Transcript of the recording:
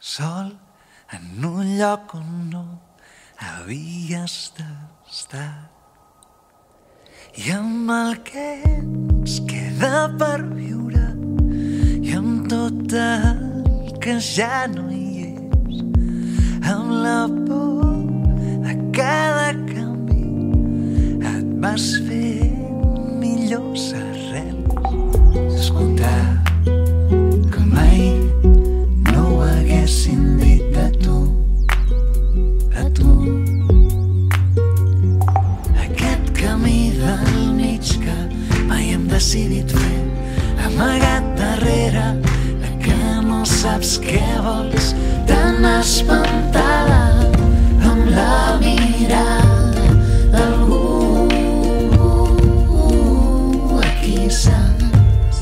sol en un lloc on no havies d'estar. I amb el que ens queda per viure i amb tot el que ja no hi és, amb la por de cada canvi et vas fer millors arrels. Escoltar que mai no ho haguessin dit a tu, a tu. Aquest camí del mig que mai hem decidit fer, amagat darrere de que no saps què vols, tan espantada amb la mirada d'algú aquí saps.